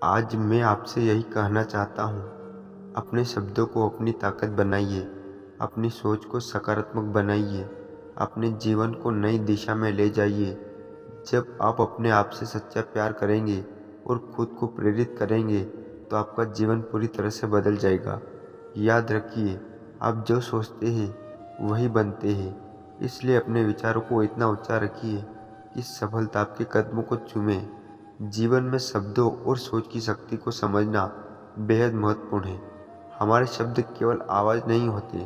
आज मैं आपसे यही कहना चाहता हूँ, अपने शब्दों को अपनी ताकत बनाइए, अपनी सोच को सकारात्मक बनाइए, अपने जीवन को नई दिशा में ले जाइए। जब आप अपने आप से सच्चा प्यार करेंगे और खुद को प्रेरित करेंगे, तो आपका जीवन पूरी तरह से बदल जाएगा। याद रखिए, आप जो सोचते हैं वही बनते हैं। इसलिए अपने विचारों को इतना ऊंचा रखिए कि सफलता आपके कदमों को चूमे। जीवन में शब्दों और सोच की शक्ति को समझना बेहद महत्वपूर्ण है। हमारे शब्द केवल आवाज़ नहीं होते,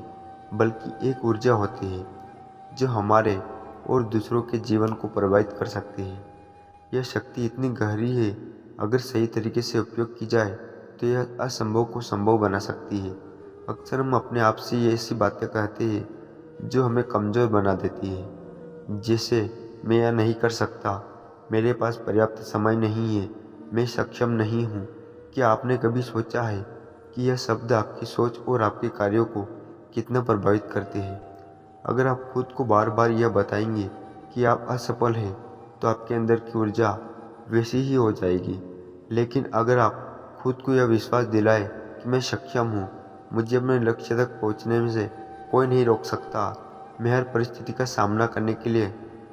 बल्कि एक ऊर्जा होती है जो हमारे और दूसरों के जीवन को प्रभावित कर सकती है। यह शक्ति इतनी गहरी है, अगर सही तरीके से उपयोग की जाए तो यह असंभव को संभव बना सकती है। अक्सर हम अपने आप से ये ऐसी बातें कहते हैं जो हमें कमज़ोर बना देती है, जैसे मैं यह नहीं कर सकता, मेरे पास पर्याप्त समय नहीं है, मैं सक्षम नहीं हूँ। क्या आपने कभी सोचा है कि यह शब्द आपकी सोच और आपके कार्यों को कितना प्रभावित करते हैं? अगर आप खुद को बार बार यह बताएंगे कि आप असफल हैं, तो आपके अंदर की ऊर्जा वैसी ही हो जाएगी। लेकिन अगर आप खुद को यह विश्वास दिलाए कि मैं सक्षम हूँ, मुझे अपने लक्ष्य तक पहुँचने में से कोई नहीं रोक सकता, मैं हर परिस्थिति का सामना करने के लिए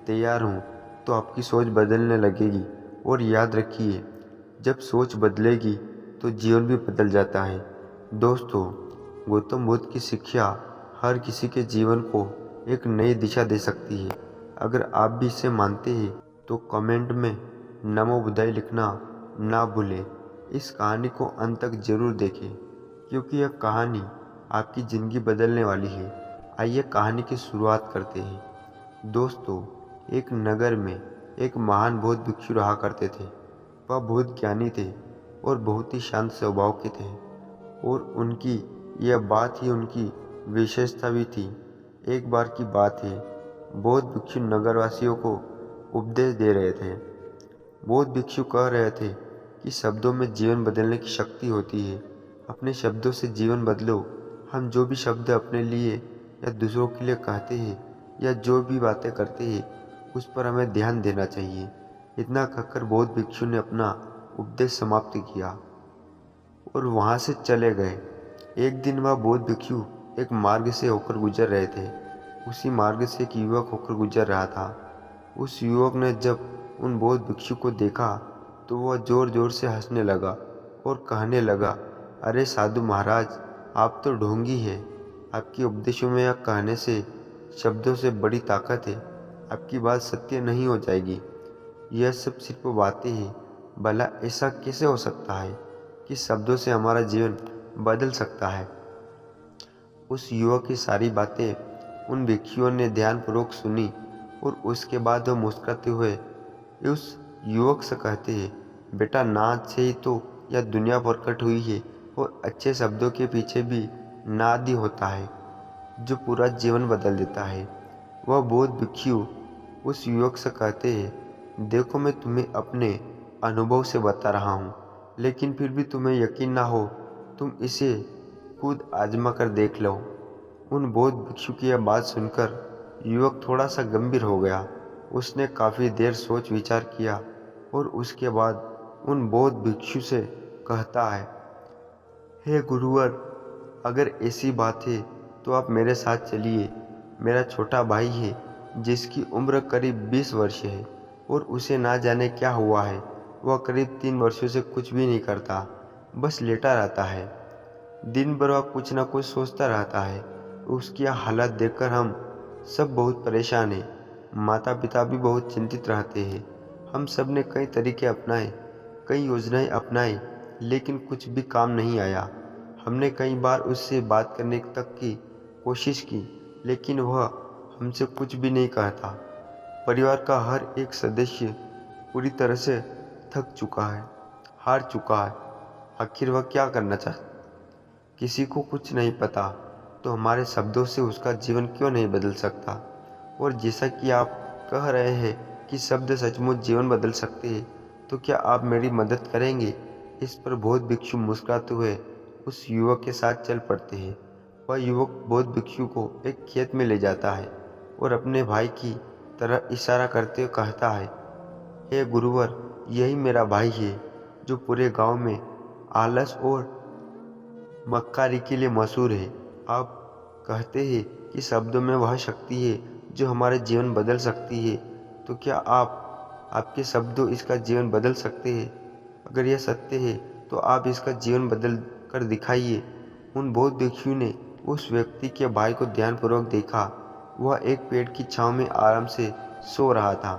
तैयार हूँ, तो आपकी सोच बदलने लगेगी। और याद रखिए, जब सोच बदलेगी तो जीवन भी बदल जाता है। दोस्तों, गौतम बुद्ध की शिक्षा हर किसी के जीवन को एक नई दिशा दे सकती है। अगर आप भी इसे मानते हैं तो कमेंट में नमो बुद्धाय लिखना ना भूलें। इस कहानी को अंत तक जरूर देखें, क्योंकि यह कहानी आपकी ज़िंदगी बदलने वाली है। आइए कहानी की शुरुआत करते हैं। दोस्तों, एक नगर में एक महान बौद्ध भिक्षु रहा करते थे। वह बहुत ज्ञानी थे और बहुत ही शांत स्वभाव के थे, और उनकी यह बात ही उनकी विशेषता भी थी। एक बार की बात है, बौद्ध भिक्षु नगरवासियों को उपदेश दे रहे थे। बौद्ध भिक्षु कह रहे थे कि शब्दों में जीवन बदलने की शक्ति होती है। अपने शब्दों से जीवन बदलो। हम जो भी शब्द अपने लिए या दूसरों के लिए कहते हैं, या जो भी बातें करते हैं, उस पर हमें ध्यान देना चाहिए। इतना कहकर बौद्ध भिक्षु ने अपना उपदेश समाप्त किया और वहाँ से चले गए। एक दिन वह बौद्ध भिक्षु एक मार्ग से होकर गुजर रहे थे। उसी मार्ग से एक युवक होकर गुजर रहा था। उस युवक ने जब उन बौद्ध भिक्षु को देखा तो वह जोर जोर से हंसने लगा और कहने लगा, अरे साधु महाराज, आप तो ढोंगी है। आपके उपदेशों में यह कहने से शब्दों से बड़ी ताकत है। आपकी बात सत्य नहीं हो जाएगी। यह सब सिर्फ बातें हैं। भला ऐसा कैसे हो सकता है कि शब्दों से हमारा जीवन बदल सकता है? उस युवक की सारी बातें उन भिक्षुओं ने ध्यानपूर्वक सुनी, और उसके बाद वह मुस्कुराते हुए उस युवक से कहते हैं, बेटा, नाद से ही तो यह दुनिया प्रकट हुई है, और अच्छे शब्दों के पीछे भी नाद ही होता है जो पूरा जीवन बदल देता है। वह बौद्ध भिक्षु उस युवक से कहते हैं, देखो, मैं तुम्हें अपने अनुभव से बता रहा हूँ, लेकिन फिर भी तुम्हें यकीन ना हो, तुम इसे खुद आजमा कर देख लो। उन बौद्ध भिक्षु की यह बात सुनकर युवक थोड़ा सा गंभीर हो गया। उसने काफ़ी देर सोच विचार किया और उसके बाद उन बौद्ध भिक्षु से कहता है, हे गुरुवर, अगर ऐसी बात है तो आप मेरे साथ चलिए। मेरा छोटा भाई है जिसकी उम्र करीब 20 वर्ष है, और उसे ना जाने क्या हुआ है। वह करीब 3 वर्षों से कुछ भी नहीं करता, बस लेटा रहता है। दिन भर वह कुछ ना कुछ सोचता रहता है। उसकी यह हालत देखकर हम सब बहुत परेशान हैं। माता पिता भी बहुत चिंतित रहते हैं। हम सब ने कई तरीके अपनाए, कई योजनाएं अपनाई, लेकिन कुछ भी काम नहीं आया। हमने कई बार उससे बात करने तक की कोशिश की, लेकिन वह हमसे कुछ भी नहीं कहता। परिवार का हर एक सदस्य पूरी तरह से थक चुका है, हार चुका है। आखिर वह क्या करना चाहता? किसी को कुछ नहीं पता। तो हमारे शब्दों से उसका जीवन क्यों नहीं बदल सकता? और जैसा कि आप कह रहे हैं कि शब्द सचमुच जीवन बदल सकते हैं, तो क्या आप मेरी मदद करेंगे? इस पर बौद्ध भिक्षु मुस्कुराते हुए उस युवक के साथ चल पड़ते हैं। वह युवक बौद्ध भिक्षु को एक खेत में ले जाता है और अपने भाई की तरह इशारा करते हुए कहता है, हे गुरुवर, यही मेरा भाई है। जो पूरे गांव में आलस और मक्कारी के लिए मशहूर है। आप कहते हैं कि शब्दों में वह शक्ति है जो हमारे जीवन बदल सकती है, तो क्या आपके शब्दों इसका जीवन बदल सकते हैं? अगर यह सत्य है तो आप इसका जीवन बदल कर दिखाइए। उन बौद्ध भिक्षु ने उस व्यक्ति के भाई को ध्यानपूर्वक देखा। वह एक पेड़ की छांव में आराम से सो रहा था।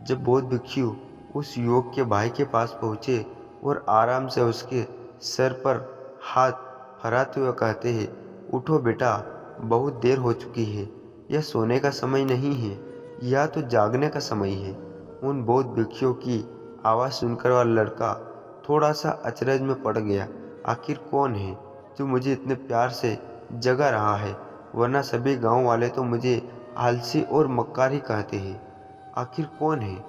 जब बौद्ध भिक्षु उस युवक के भाई के पास पहुंचे और आराम से उसके सर पर हाथ फहराते हुए कहते हैं, उठो बेटा, बहुत देर हो चुकी है। यह सोने का समय नहीं है, यह तो जागने का समय है। उन बौद्ध भिक्षुओं की आवाज़ सुनकर वह लड़का थोड़ा सा अचरज में पड़ गया। आखिर कौन है जो मुझे इतने प्यार से जगा रहा है, वरना सभी गांव वाले तो मुझे आलसी और मक्कार ही कहते हैं। आखिर कौन है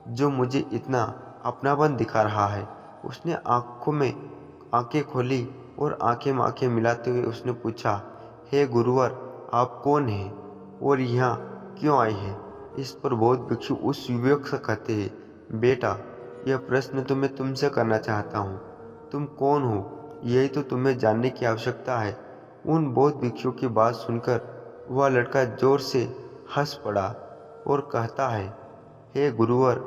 जो मुझे इतना अपनापन दिखा रहा है? उसने आंखों में आंखें खोली और आंखें में आंखें मिलाते हुए उसने पूछा, हे गुरुवर, आप कौन हैं और यहाँ क्यों आए हैं? इस पर बौद्ध भिक्षु उस युवक से कहते हैं, बेटा, यह प्रश्न तो मैं तुमसे करना चाहता हूँ। तुम कौन हो, यही तो तुम्हें जानने की आवश्यकता है। उन बौद्ध भिक्षु की बात सुनकर वह लड़का जोर से हंस पड़ा और कहता है, हे गुरुवर,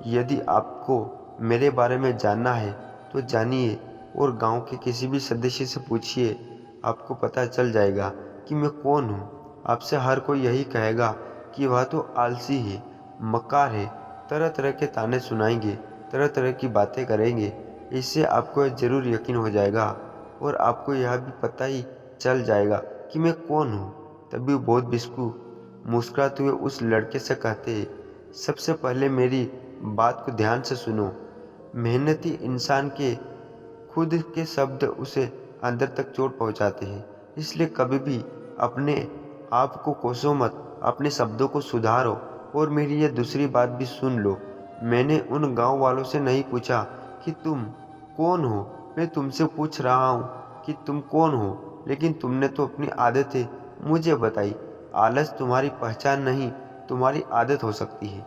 यदि आपको मेरे बारे में जानना है तो जानिए और गांव के किसी भी सदस्य से पूछिए, आपको पता चल जाएगा कि मैं कौन हूँ। आपसे हर कोई यही कहेगा कि वह तो आलसी है, मक्कार है, तरह तरह के ताने सुनाएंगे, तरह तरह की बातें करेंगे। इससे आपको यह जरूर यकीन हो जाएगा और आपको यह भी पता ही चल जाएगा कि मैं कौन हूँ। तभी बौद्ध भिक्षु मुस्कुराते हुए उस लड़के से कहते, सबसे पहले मेरी बात को ध्यान से सुनो। मेहनती इंसान के खुद के शब्द उसे अंदर तक चोट पहुंचाते हैं, इसलिए कभी भी अपने आप को कोसो मत, अपने शब्दों को सुधारो। और मेरी यह दूसरी बात भी सुन लो, मैंने उन गांव वालों से नहीं पूछा कि तुम कौन हो, मैं तुमसे पूछ रहा हूँ कि तुम कौन हो। लेकिन तुमने तो अपनी आदतें मुझे बताई। आलस तुम्हारी पहचान नहीं, तुम्हारी आदत हो सकती है,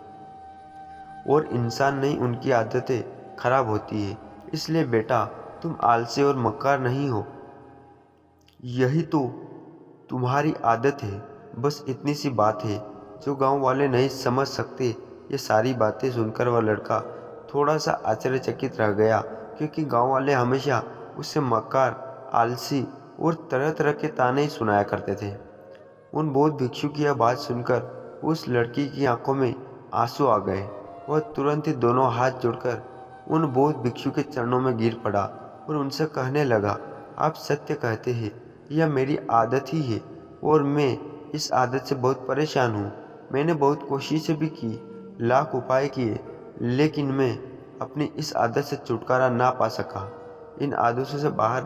और इंसान नहीं, उनकी आदतें खराब होती है। इसलिए बेटा, तुम आलसी और मक्कार नहीं हो, यही तो तुम्हारी आदत है। बस इतनी सी बात है जो गांव वाले नहीं समझ सकते। ये सारी बातें सुनकर वह लड़का थोड़ा सा आश्चर्यचकित रह गया, क्योंकि गांव वाले हमेशा उसे मक्कार, आलसी और तरह तरह के ताने ही सुनाया करते थे। उन बौद्ध भिक्षु की यह बात सुनकर उस लड़की की आंखों में आंसू आ गए। वह तुरंत ही दोनों हाथ जोड़कर उन बौद्ध भिक्षु के चरणों में गिर पड़ा और उनसे कहने लगा, आप सत्य कहते हैं, यह मेरी आदत ही है और मैं इस आदत से बहुत परेशान हूँ। मैंने बहुत कोशिशें भी की, लाख उपाय किए, लेकिन मैं अपनी इस आदत से छुटकारा ना पा सका। इन आदतों से बाहर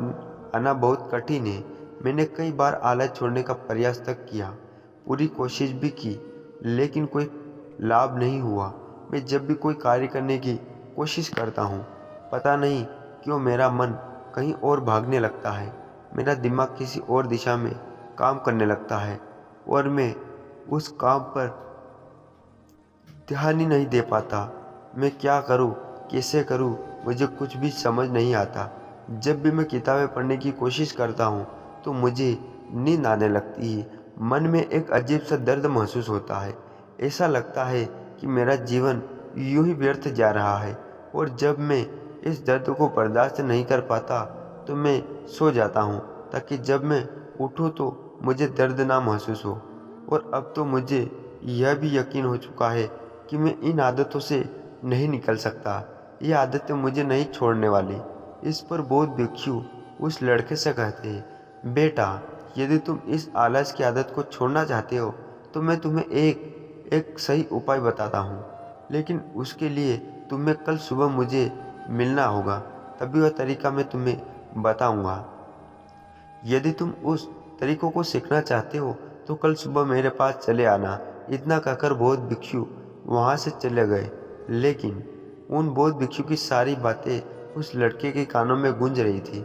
आना बहुत कठिन है। मैंने कई बार आलस छोड़ने का प्रयास तक किया, पूरी कोशिश भी की, लेकिन कोई लाभ नहीं हुआ। मैं जब भी कोई कार्य करने की कोशिश करता हूँ, पता नहीं क्यों मेरा मन कहीं और भागने लगता है। मेरा दिमाग किसी और दिशा में काम करने लगता है और मैं उस काम पर ध्यान ही नहीं दे पाता। मैं क्या करूँ, कैसे करूँ, मुझे कुछ भी समझ नहीं आता। जब भी मैं किताबें पढ़ने की कोशिश करता हूँ तो मुझे नींद आने लगती है। मन में एक अजीब सा दर्द महसूस होता है। ऐसा लगता है कि मेरा जीवन यूं ही व्यर्थ जा रहा है। और जब मैं इस दर्द को बर्दाश्त नहीं कर पाता तो मैं सो जाता हूँ, ताकि जब मैं उठूँ तो मुझे दर्द ना महसूस हो। और अब तो मुझे यह भी यकीन हो चुका है कि मैं इन आदतों से नहीं निकल सकता। ये आदतें मुझे नहीं छोड़ने वाली। इस पर बौद्ध भिक्षु उस लड़के से कहते हैं, बेटा, यदि तुम इस आलस की आदत को छोड़ना चाहते हो तो मैं तुम्हें एक सही उपाय बताता हूँ, लेकिन उसके लिए तुम्हें कल सुबह मुझे मिलना होगा, तभी वह तरीका मैं तुम्हें बताऊँगा। यदि तुम उस तरीकों को सीखना चाहते हो तो कल सुबह मेरे पास चले आना। इतना कहकर बौद्ध भिक्षु वहाँ से चले गए। लेकिन उन बौद्ध भिक्षु की सारी बातें उस लड़के के कानों में गूंज रही थी।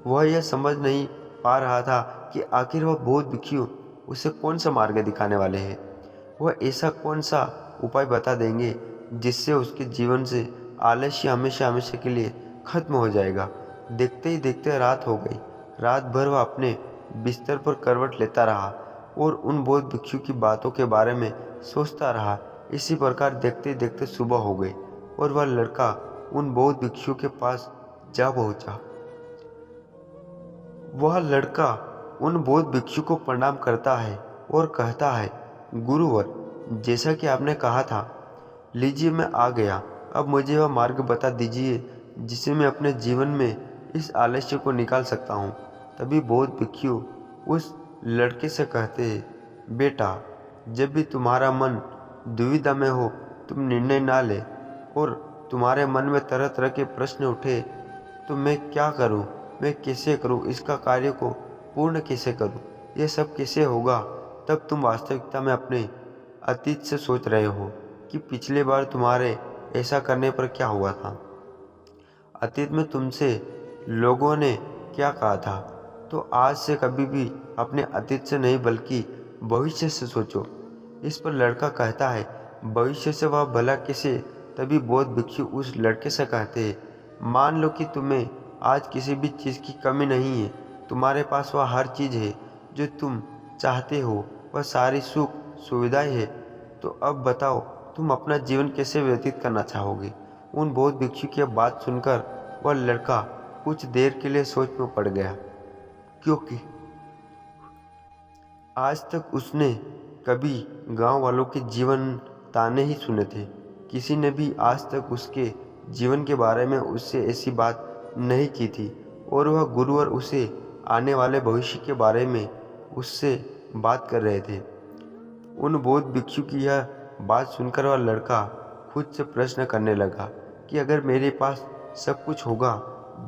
वह यह समझ नहीं पा रहा था कि आखिर वह बौद्ध भिक्षु उसे कौन सा मार्ग दिखाने वाले हैं। वह ऐसा कौन सा उपाय बता देंगे जिससे उसके जीवन से आलस्य हमेशा हमेशा के लिए खत्म हो जाएगा। देखते ही देखते रात हो गई। रात भर वह अपने बिस्तर पर करवट लेता रहा और उन बौद्ध भिक्षु की बातों के बारे में सोचता रहा। इसी प्रकार देखते देखते सुबह हो गई और वह लड़का उन बौद्ध भिक्षु के पास जा पहुंचा। वह लड़का उन बौद्ध भिक्षु को प्रणाम करता है और कहता है, गुरुवर, जैसा कि आपने कहा था, लीजिए मैं आ गया। अब मुझे वह मार्ग बता दीजिए जिससे मैं अपने जीवन में इस आलस्य को निकाल सकता हूँ। तभी बौद्ध भिक्षु उस लड़के से कहते हैं, बेटा, जब भी तुम्हारा मन दुविधा में हो, तुम निर्णय ना ले और तुम्हारे मन में तरह तरह के प्रश्न उठे तो मैं क्या करूं, मैं कैसे करूं, इसका कार्य को पूर्ण कैसे करूं, यह सब कैसे होगा, तब तुम वास्तविकता में अपने अतीत से सोच रहे हो कि पिछले बार तुम्हारे ऐसा करने पर क्या हुआ था। अतीत में तुमसे लोगों ने क्या कहा था। तो आज से कभी भी अपने अतीत से नहीं बल्कि भविष्य से सोचो। इस पर लड़का कहता है, भविष्य से वह भला कैसे। तभी बौद्ध भिक्षु उस लड़के से कहते हैं, मान लो कि तुम्हें आज किसी भी चीज़ की कमी नहीं है, तुम्हारे पास वह हर चीज़ है जो तुम चाहते हो, वह सारी सुख सुविधाएं है। तो अब बताओ, तुम अपना जीवन कैसे व्यतीत करना चाहोगे। उन बौद्ध भिक्षु की बात सुनकर वह लड़का कुछ देर के लिए सोच में पड़ गया, क्योंकि आज तक उसने कभी गांव वालों के जीवन ताने ही सुने थे। किसी ने भी आज तक उसके जीवन के बारे में उससे ऐसी बात नहीं की थी और वह गुरुवर उसे आने वाले भविष्य के बारे में उससे बात कर रहे थे। उन बौद्ध भिक्षु की यह बात सुनकर वह लड़का खुद से प्रश्न करने लगा कि अगर मेरे पास सब कुछ होगा,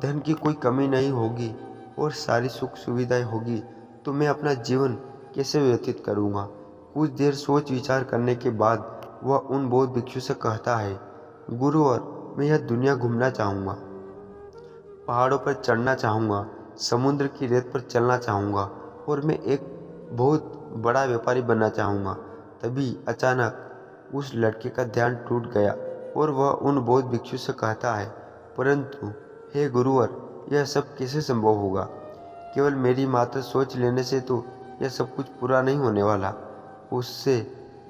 धन की कोई कमी नहीं होगी और सारी सुख सुविधाएं होगी, तो मैं अपना जीवन कैसे व्यतीत करूँगा। कुछ देर सोच विचार करने के बाद वह उन बौद्ध भिक्षु से कहता है, गुरुवर, मैं यह दुनिया घूमना चाहूँगा, पहाड़ों पर चढ़ना चाहूँगा, समुद्र की रेत पर चलना चाहूँगा और मैं एक बहुत बड़ा व्यापारी बनना चाहूँगा। तभी अचानक उस लड़के का ध्यान टूट गया और वह उन बौद्ध भिक्षु से कहता है, परंतु हे गुरुवर, यह सब कैसे संभव होगा। केवल मेरी मात्र सोच लेने से तो यह सब कुछ पूरा नहीं होने वाला। उससे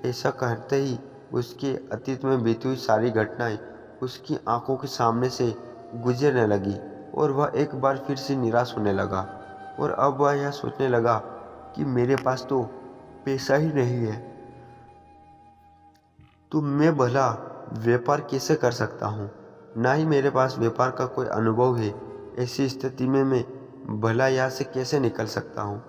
ऐसा कहते ही उसके अतीत में बीती हुई सारी घटनाएं उसकी आंखों के सामने से गुजरने लगी और वह एक बार फिर से निराश होने लगा। और अब वह यह सोचने लगा कि मेरे पास तो पैसा ही नहीं है, तो मैं भला व्यापार कैसे कर सकता हूँ। ना ही मेरे पास व्यापार का कोई अनुभव है। ऐसी स्थिति में मैं भला यहाँ से कैसे निकल सकता हूँ।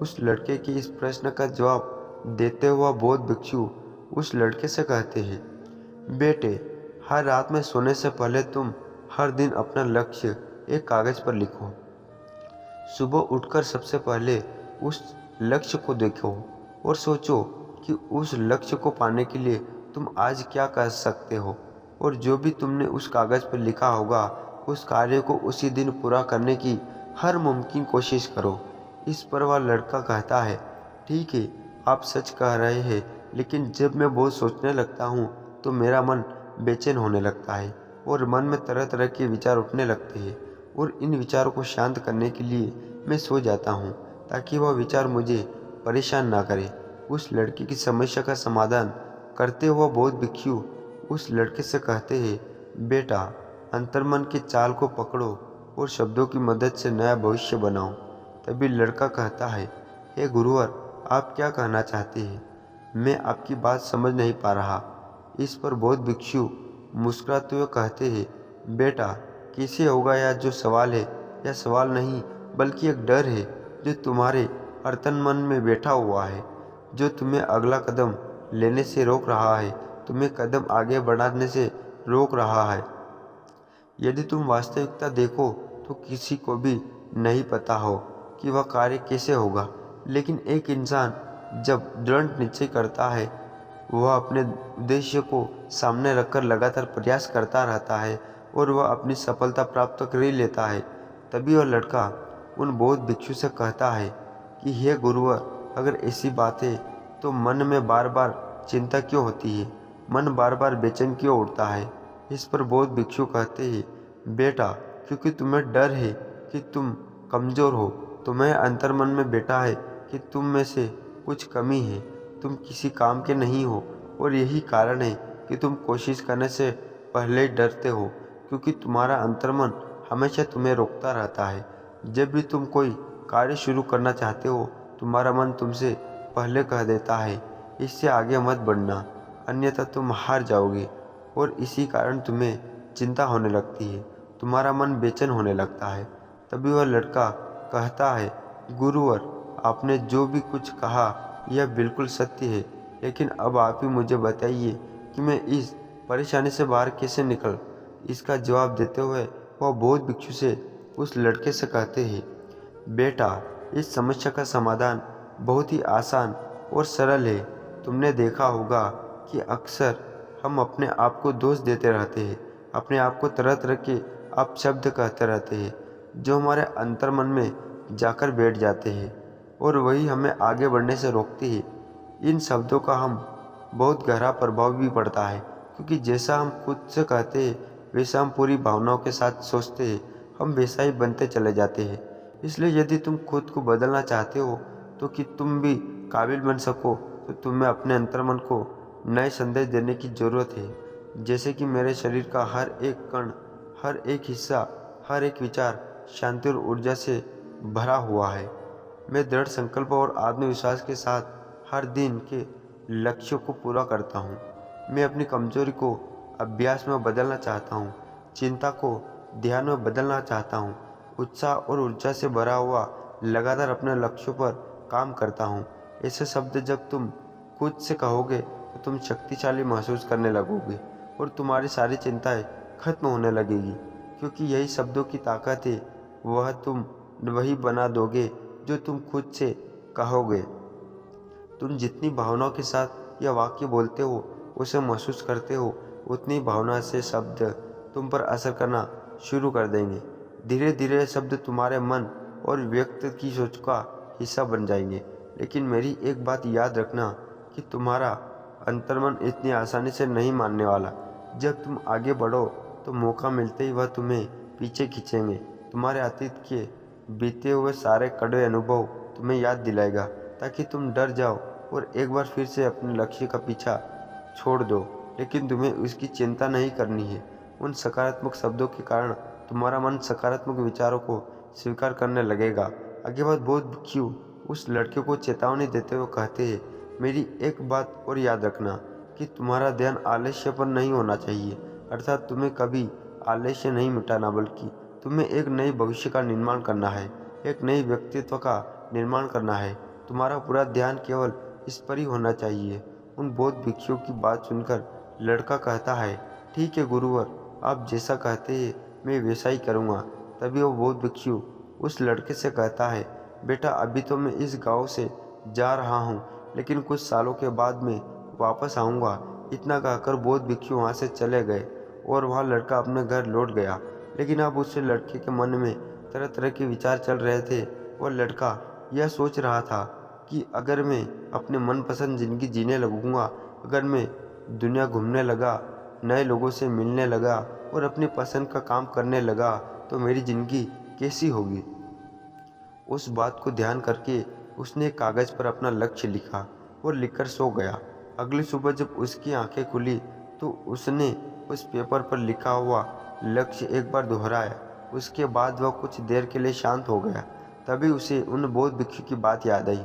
उस लड़के के इस प्रश्न का जवाब देते हुआ बौद्ध भिक्षु उस लड़के से कहते हैं, बेटे, हर रात में सोने से पहले तुम हर दिन अपना लक्ष्य एक कागज़ पर लिखो। सुबह उठकर सबसे पहले उस लक्ष्य को देखो और सोचो कि उस लक्ष्य को पाने के लिए तुम आज क्या कर सकते हो, और जो भी तुमने उस कागज़ पर लिखा होगा उस कार्य को उसी दिन पूरा करने की हर मुमकिन कोशिश करो। इस पर वह लड़का कहता है, ठीक है, आप सच कह रहे हैं, लेकिन जब मैं बहुत सोचने लगता हूँ तो मेरा मन बेचैन होने लगता है और मन में तरह तरह के विचार उठने लगते हैं और इन विचारों को शांत करने के लिए मैं सो जाता हूँ ताकि वह विचार मुझे परेशान ना करे। उस लड़के की समस्या का समाधान करते हुए बौद्ध भिक्षु उस लड़के से कहते हैं, बेटा, अंतर्मन की चाल को पकड़ो और शब्दों की मदद से नया भविष्य बनाओ। तभी लड़का कहता है, हे गुरुवर, आप क्या कहना चाहते हैं, मैं आपकी बात समझ नहीं पा रहा। इस पर बौद्ध भिक्षु मुस्कुराते हुए कहते हैं, बेटा, कैसे होगा यह जो सवाल है, यह सवाल नहीं बल्कि एक डर है जो तुम्हारे अर्तन मन में बैठा हुआ है, जो तुम्हें अगला कदम लेने से रोक रहा है, तुम्हें कदम आगे बढ़ाने से रोक रहा है। यदि तुम वास्तविकता देखो तो किसी को भी नहीं पता हो कि वह कार्य कैसे होगा, लेकिन एक इंसान जब दृढ़ निश्चय करता है, वह अपने उद्देश्य को सामने रखकर लगातार प्रयास करता रहता है और वह अपनी सफलता प्राप्त कर ही लेता है। तभी वह लड़का उन बौद्ध भिक्षु से कहता है कि हे गुरुवर, अगर ऐसी बात है तो मन में बार बार चिंता क्यों होती है, मन बार बार बेचैन क्यों उठता है। इस पर बौद्ध भिक्षु कहते हैं, बेटा, क्योंकि तुम्हें डर है कि तुम कमज़ोर हो, तुम्हें अंतर्मन में बैठा है कि तुम में से कुछ कमी है, तुम किसी काम के नहीं हो, और यही कारण है कि तुम कोशिश करने से पहले ही डरते हो, क्योंकि तुम्हारा अंतर्मन हमेशा तुम्हें रोकता रहता है। जब भी तुम कोई कार्य शुरू करना चाहते हो, तुम्हारा मन तुमसे पहले कह देता है, इससे आगे मत बढ़ना, अन्यथा तुम हार जाओगे, और इसी कारण तुम्हें चिंता होने लगती है, तुम्हारा मन बेचैन होने लगता है। तभी वह लड़का कहता है, गुरुवर, आपने जो भी कुछ कहा यह बिल्कुल सत्य है, लेकिन अब आप ही मुझे बताइए कि मैं इस परेशानी से बाहर कैसे निकल। इसका जवाब देते हुए वह बौद्ध भिक्षु से उस लड़के से कहते हैं, बेटा, इस समस्या का समाधान बहुत ही आसान और सरल है। तुमने देखा होगा कि अक्सर हम अपने आप को दोष देते रहते हैं, अपने आप को तरह तरह के अपशब्द कहते रहते हैं, जो हमारे अंतर्मन में जाकर बैठ जाते हैं और वही हमें आगे बढ़ने से रोकते हैं। इन शब्दों का हम बहुत गहरा प्रभाव भी पड़ता है, क्योंकि जैसा हम खुद से कहते हैं वैसा हम पूरी भावनाओं के साथ सोचते हैं, हम वैसा ही बनते चले जाते हैं। इसलिए यदि तुम खुद को बदलना चाहते हो तो कि तुम भी काबिल बन सको, तो तुम्हें अपने अंतर्मन को नए संदेश देने की ज़रूरत है। जैसे कि मेरे शरीर का हर एक कण, हर एक हिस्सा, हर एक विचार शांति और ऊर्जा से भरा हुआ है। मैं दृढ़ संकल्प और आत्मविश्वास के साथ हर दिन के लक्ष्यों को पूरा करता हूँ। मैं अपनी कमजोरी को अभ्यास में बदलना चाहता हूँ, चिंता को ध्यान में बदलना चाहता हूँ, उत्साह और ऊर्जा से भरा हुआ लगातार अपने लक्ष्यों पर काम करता हूँ। ऐसे शब्द जब तुम खुद से कहोगे तो तुम शक्तिशाली महसूस करने लगोगे और तुम्हारी सारी चिंताएं खत्म होने लगेगी, क्योंकि यही शब्दों की ताकत है। वह तुम वही बना दोगे जो तुम खुद से कहोगे। तुम जितनी भावनाओं के साथ यह वाक्य बोलते हो, उसे महसूस करते हो, उतनी भावना से शब्द तुम पर असर करना शुरू कर देंगे। धीरे धीरे शब्द तुम्हारे मन और व्यक्त की सोच का हिस्सा बन जाएंगे। लेकिन मेरी एक बात याद रखना कि तुम्हारा अंतर्मन इतनी आसानी से नहीं मानने वाला। जब तुम आगे बढ़ो तो मौका मिलते ही वह तुम्हें पीछे खींचेंगे। तुम्हारे अतीत के बीते हुए सारे कड़वे अनुभव तुम्हें याद दिलाएगा, ताकि तुम डर जाओ और एक बार फिर से अपने लक्ष्य का पीछा छोड़ दो। लेकिन तुम्हें उसकी चिंता नहीं करनी है। उन सकारात्मक शब्दों के कारण तुम्हारा मन सकारात्मक विचारों को स्वीकार करने लगेगा। आगे बात बौद्ध भिक्षु उस लड़के को चेतावनी देते हुए कहते हैं, मेरी एक बात और याद रखना कि तुम्हारा ध्यान आलस्य पर नहीं होना चाहिए। अर्थात तुम्हें कभी आलस्य नहीं मिटाना, बल्कि तुम्हें एक नए भविष्य का निर्माण करना है, एक नई व्यक्तित्व का निर्माण करना है। तुम्हारा पूरा ध्यान केवल इस पर ही होना चाहिए। उन बौद्ध भिक्षुओं की बात सुनकर लड़का कहता है, ठीक है गुरुवर, आप जैसा कहते हैं मैं वैसा ही करूँगा। तभी वो बौद्ध भिक्षु उस लड़के से कहता है, बेटा, अभी तो मैं इस गांव से जा रहा हूँ, लेकिन कुछ सालों के बाद मैं वापस आऊँगा। इतना कहकर बौद्ध भिक्षु वहाँ से चले गए और वह लड़का अपने घर लौट गया। लेकिन अब उस लड़के के मन में तरह तरह के विचार चल रहे थे। वह लड़का यह सोच रहा था कि अगर मैं अपने मनपसंद ज़िंदगी जीने लगूँगा, अगर मैं दुनिया घूमने लगा, नए लोगों से मिलने लगा और अपनी पसंद का काम करने लगा, तो मेरी ज़िंदगी कैसी होगी। उस बात को ध्यान करके उसने कागज़ पर अपना लक्ष्य लिखा और लिखकर सो गया। अगली सुबह जब उसकी आंखें खुली तो उसने उस पेपर पर लिखा हुआ लक्ष्य एक बार दोहराया। उसके बाद वह कुछ देर के लिए शांत हो गया। तभी उसे उन बौद्ध भिक्षु की बात याद आई।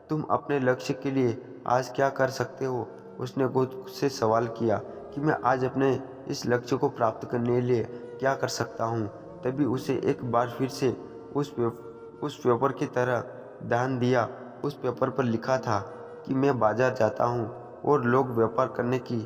तुम अपने लक्ष्य के लिए आज क्या कर सकते हो? उसने खुद से सवाल किया कि मैं आज अपने इस लक्ष्य को प्राप्त करने के लिए क्या कर सकता हूँ। तभी उसे एक बार फिर से उस पेपर की तरह ध्यान दिया। उस पेपर पर लिखा था कि मैं बाजार जाता हूँ और लोग व्यापार करने की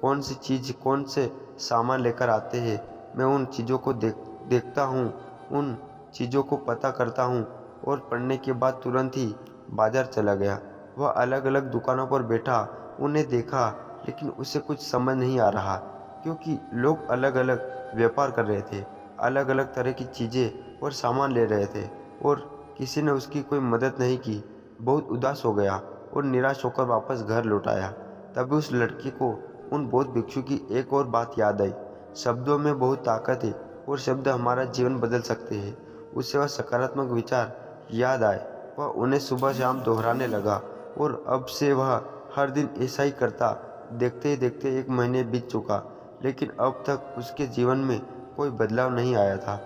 कौन सी चीज़, कौन से सामान लेकर आते हैं, मैं उन चीज़ों को देखता हूँ, उन चीज़ों को पता करता हूँ और पढ़ने के बाद तुरंत ही बाजार चला गया। वह अलग अलग दुकानों पर बैठा, उन्हें देखा, लेकिन उसे कुछ समझ नहीं आ रहा, क्योंकि लोग अलग अलग व्यापार कर रहे थे, अलग अलग तरह की चीज़ें और सामान ले रहे थे और किसी ने उसकी कोई मदद नहीं की। बहुत उदास हो गया और निराश होकर वापस घर लौट आया। तभी उस लड़के को उन बौद्ध भिक्षु की एक और बात याद आई। शब्दों में बहुत ताकत है और शब्द हमारा जीवन बदल सकते हैं। उसे वह सकारात्मक विचार याद आए, वह उन्हें सुबह शाम दोहराने लगा और अब से वह हर दिन ऐसा ही करता। देखते ही देखते 1 महीने बीत चुका, लेकिन अब तक उसके जीवन में कोई बदलाव नहीं आया था।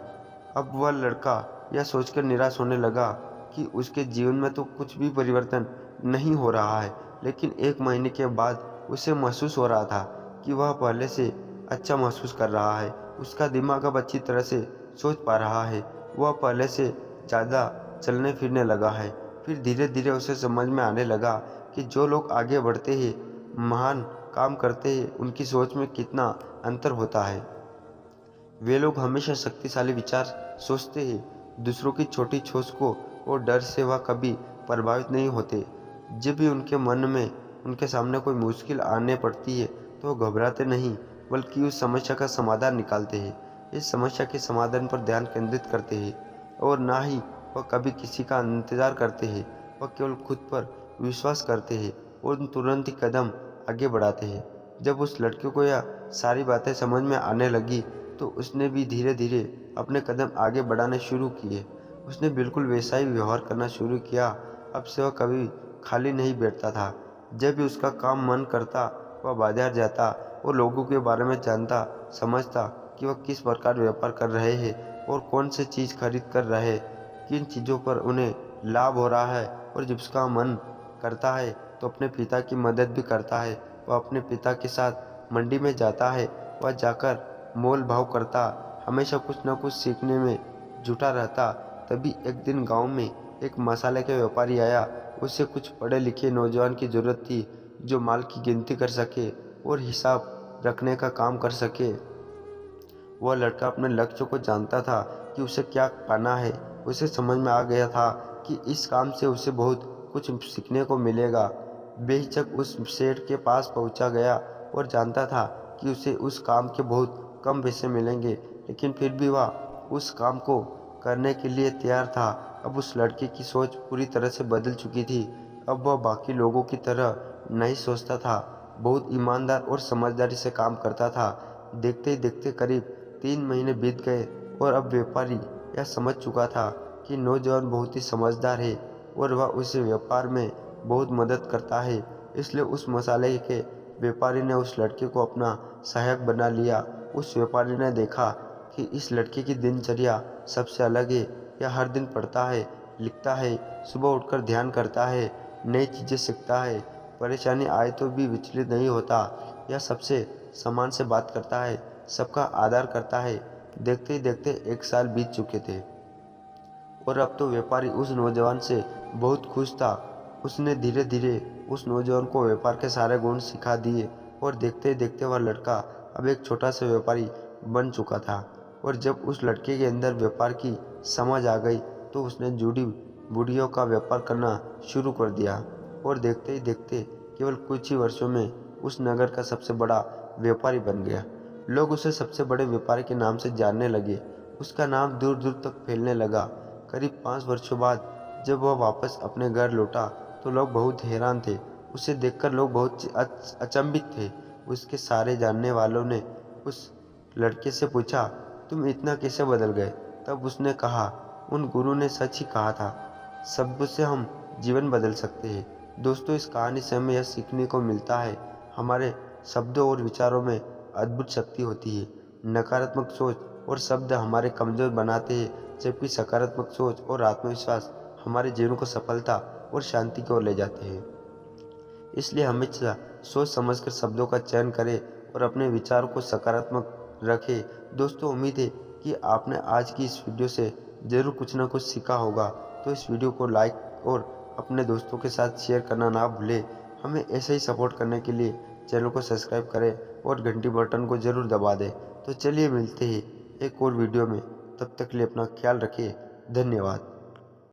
अब वह लड़का यह सोचकर निराश होने लगा कि उसके जीवन में तो कुछ भी परिवर्तन नहीं हो रहा है, लेकिन 1 महीने के बाद उसे महसूस हो रहा था कि वह पहले से अच्छा महसूस कर रहा है। उसका दिमाग अब अच्छी तरह से सोच पा रहा है, वह पहले से ज़्यादा चलने फिरने लगा है। फिर धीरे धीरे उसे समझ में आने लगा कि जो लोग आगे बढ़ते हैं, महान काम करते हैं, उनकी सोच में कितना अंतर होता है। वे लोग हमेशा शक्तिशाली विचार सोचते हैं, दूसरों की छोटी सोच को और डर से वह कभी प्रभावित नहीं होते। जब भी उनके मन में उनके सामने कोई मुश्किल आने पड़ती है तो वो घबराते नहीं, बल्कि उस समस्या का समाधान निकालते हैं। इस समस्या के समाधान पर ध्यान केंद्रित करते हैं और ना ही वह कभी किसी का इंतजार करते हैं। वह केवल खुद पर विश्वास करते हैं और तुरंत ही कदम आगे बढ़ाते हैं। जब उस लड़के को यह सारी बातें समझ में आने लगी तो उसने भी धीरे धीरे अपने कदम आगे बढ़ाने शुरू किए। उसने बिल्कुल वैसा ही व्यवहार करना शुरू किया। अब से वह कभी खाली नहीं बैठता था। जब भी उसका काम मन करता, वह बाजार जाता और लोगों के बारे में जानता, समझता कि वह किस प्रकार व्यापार कर रहे हैं और कौन सी चीज़ खरीद कर रहे हैं, किन चीज़ों पर उन्हें लाभ हो रहा है। और जब उसका मन करता है तो अपने पिता की मदद भी करता है। वह अपने पिता के साथ मंडी में जाता है, वह जाकर मोल भाव करता, हमेशा कुछ न कुछ सीखने में जुटा रहता। तभी एक दिन गांव में एक मसाले के व्यापारी आया। उसे कुछ पढ़े लिखे नौजवान की ज़रूरत थी जो माल की गिनती कर सके और हिसाब रखने का काम कर सके। वह लड़का अपने लक्ष्य को जानता था कि उसे क्या पाना है। उसे समझ में आ गया था कि इस काम से उसे बहुत कुछ सीखने को मिलेगा। बेहिचक उस सेठ के पास पहुंचा गया और जानता था कि उसे उस काम के बहुत कम पैसे मिलेंगे, लेकिन फिर भी वह उस काम को करने के लिए तैयार था। अब उस लड़के की सोच पूरी तरह से बदल चुकी थी। अब वह बाकी लोगों की तरह नहीं सोचता था, बहुत ईमानदार और समझदारी से काम करता था। देखते ही देखते करीब 3 महीने बीत गए और अब व्यापारी यह समझ चुका था कि नौजवान बहुत ही समझदार है और वह उसे व्यापार में बहुत मदद करता है। इसलिए उस मसाले के व्यापारी ने उस लड़के को अपना सहायक बना लिया। उस व्यापारी ने देखा कि इस लड़के की दिनचर्या सबसे अलग है। यह हर दिन पढ़ता है, लिखता है, सुबह उठकर ध्यान करता है, नई चीज़ें सीखता है, परेशानी आए तो भी विचलित नहीं होता। यह सबसे सम्मान से बात करता है, सबका आदर करता है। देखते ही देखते 1 साल बीत चुके थे और अब तो व्यापारी उस नौजवान से बहुत खुश था। उसने धीरे धीरे उस नौजवान को व्यापार के सारे गुण सिखा दिए और देखते ही देखते वह लड़का अब एक छोटा सा व्यापारी बन चुका था। और जब उस लड़के के अंदर व्यापार की समझ आ गई तो उसने जूड़ी बूटियों का व्यापार करना शुरू कर दिया और देखते ही देखते केवल कुछ ही वर्षों में उस नगर का सबसे बड़ा व्यापारी बन गया। लोग उसे सबसे बड़े व्यापारी के नाम से जानने लगे। उसका नाम दूर दूर तक फैलने लगा। करीब 5 वर्षों बाद जब वह वापस अपने घर लौटा तो लोग बहुत हैरान थे। उसे देखकर लोग बहुत अचंभित थे। उसके सारे जानने वालों ने उस लड़के से पूछा, तुम इतना कैसे बदल गए? तब उसने कहा, उन गुरु ने सच ही कहा था, शब्दों से हम जीवन बदल सकते हैं। दोस्तों, इस कहानी से हमें यह सीखने को मिलता है, हमारे शब्दों और विचारों में अद्भुत शक्ति होती है। नकारात्मक सोच और शब्द हमारे कमज़ोर बनाते हैं, जबकि सकारात्मक सोच और आत्मविश्वास हमारे जीवन को सफलता और शांति की ओर ले जाते हैं। इसलिए हमेशा सोच समझकर शब्दों का चयन करें और अपने विचारों को सकारात्मक रखें। दोस्तों, उम्मीद है कि आपने आज की इस वीडियो से ज़रूर कुछ ना कुछ सीखा होगा। तो इस वीडियो को लाइक और अपने दोस्तों के साथ शेयर करना ना भूलें। हमें ऐसे ही सपोर्ट करने के लिए चैनल को सब्सक्राइब करें और घंटी बटन को ज़रूर दबा दें। तो चलिए मिलते हैं एक और वीडियो में। तब तक के लिए अपना ख्याल रखें। धन्यवाद।